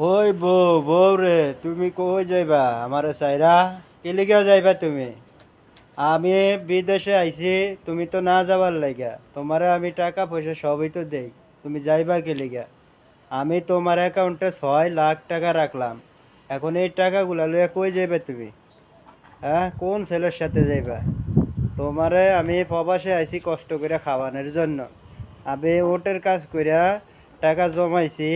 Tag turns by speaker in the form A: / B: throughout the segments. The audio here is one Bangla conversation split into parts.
A: ওই বউ বউ রে, তুমি কই যাইবা আমারে সাইরা? কি লিগা যাইবা তুমি? আমি বিদেশে আইছি, তুমি তো না যাবার লাইগা। তোমারে আমি টাকা পয়সা সবই তো দেই, তুমি যাইবা কি লিগা? আমি তোমার অ্যাকাউন্টে 6 লাখ টাকা রাখলাম। এখন এই টাকাগুলা লইয়া কই যাইবা তুমি? হ্যাঁ, কোন ছেলের সাথে যাইবা? তোমারে আমি প্রবাসে আইছি কষ্ট করে খাওয়ানোর জন্য। আমি ওটের কাজ কইরা টাকা জমাইছি,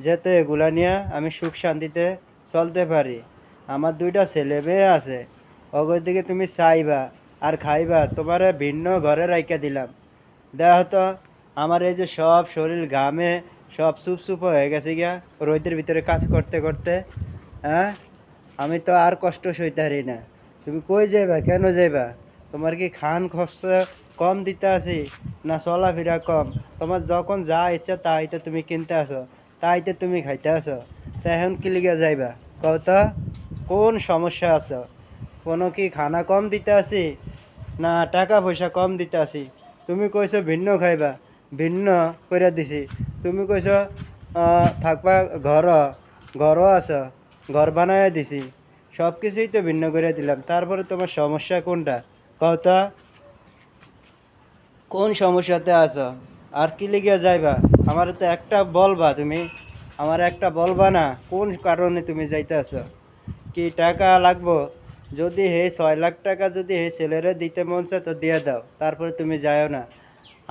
A: যাতে এগুলা নিয়ে আমি সুখ শান্তিতে চলতে পারি। আমার 2টা ছেলে মেয়ে আছে, অগর দিকে তুমি চাইবা আর খাইবা, তোমারে ভিন্ন ঘরে রাইখা দিলাম। দেখো তো, আমার এই যে সব শরীর ঘামে সব চুপ চুপ হয়ে গেছে গিয়া, রোদের ভিতরে কাজ করতে করতে। হ্যাঁ, আমি তো আর কষ্ট সইতে পারি না। তুমি কই যাইবা, কেন যাইবা? তোমার কি খান খরচ কম দিতে আছি, না চলাফেরা কম? তোমার যখন যা ইচ্ছা তাই তো তুমি কিনতে আসো, তাই তো তুমি খাইতে আসো। তা এখন কি লিগে যাইবা? কও তো, কোন সমস্যা আছে? কোনো কি খানা কম দিতে আসি, না টাকা পয়সা কম দিতে আসি? তুমি কইছো ভিন্ন খাইবা, ভিন্ন কইরা দিছি। তুমি কইছো থাকবা ঘর, ঘরও আছে, ঘর বানায় দিছি। সব কিছুই তো ভিন্ন করে দিলাম, তারপরে তোমার সমস্যা কোনটা? কও তো, কোন সমস্যাতে আছো? আর কি লিগিয়া যাইবা? আমার তো একটা বলবা তুমি, আমার একটা বলবা না কোন কারণে তুমি যাইতে আছো? কি টাকা লাগবো? যদি হে 6 লাখ টাকা যদি হে ছেলেরে দিতে মন চায় তো দিয়ে দাও, তারপরে তুমি যাও না।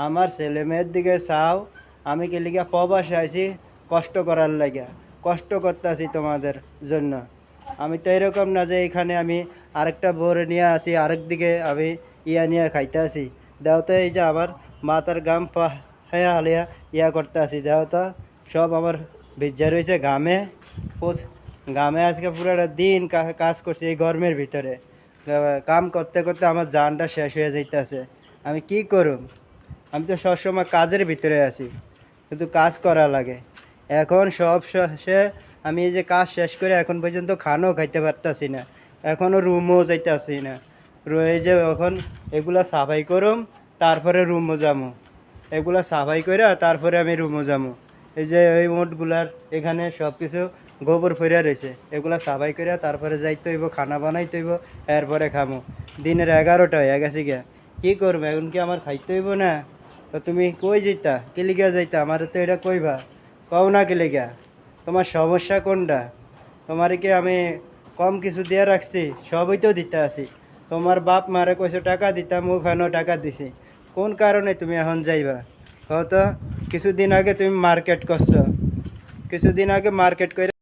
A: আমার ছেলে মেয়ের দিকে চাও। আমি কি লিগা প্রবাসে আইছি কষ্ট করার লাগা, কষ্ট করতেছি তোমাদের জন্য। আমি তো এরকম না যে এখানে আমি আরেকটা বউরে নিয়ে আসি, আরেক দিকে আমি ইয়া নিয়ে খাইতে আসি। দেও তো, এই যে আমার মাথার গাম হায়া হালিয়া ইয়া করতে আসি, দেও তো সব আমার ভিজা রয়েছে ঘামে। ঘামে আজকে পুরোটা দিন কাজ করছি এই গরমের ভিতরে। কাম করতে করতে আমার জানটা শেষ হয়ে যাইতেছে। আমি কি করুম? আমি তো সবসময় কাজের ভিতরে আছি, কিন্তু কাজ করা লাগে। এখন সব শেষে আমি এই যে কাজ শেষ করে এখন পর্যন্ত খানাও খাইতে পারতাছি না, এখনও রুমও যাইতেছি না। রয়ে যে এখন এগুলা সাফাই করুম, তারপরে রুমও যামু। এগুলা সাফাই করে তারপরে আমি রুমও যামু। এই যে এই মোটগুলার এখানে সব কিছু গোবর ফেরা রয়েছে, এগুলা সাফাই করে তারপরে যাইতে হইব, খানা বানাইতে হইব, এরপরে খামো। দিনের 11টা হয়ে গেছে গিয়া, কি করবো এখন? কি আমার খাইতে হইব না? তো তুমি কই যাইতা, কি লিগা যাইতা? আমার তো এটা কইবা, কও না কি লিগা? তোমার সমস্যা কোনটা? তোমার কি আমি কম কিছু দিয়ে রাখছি? সবই তো দিতে আছি। তোমার বাপ মারে কইছো টাকা দিতাম, ওখানেও টাকা দিছি। কোন কারণে তুমি এখন যাইবা? কও তো, কিছুদিন আগে তুমি মার্কেট করছো, কিছুদিন আগে মার্কেট করে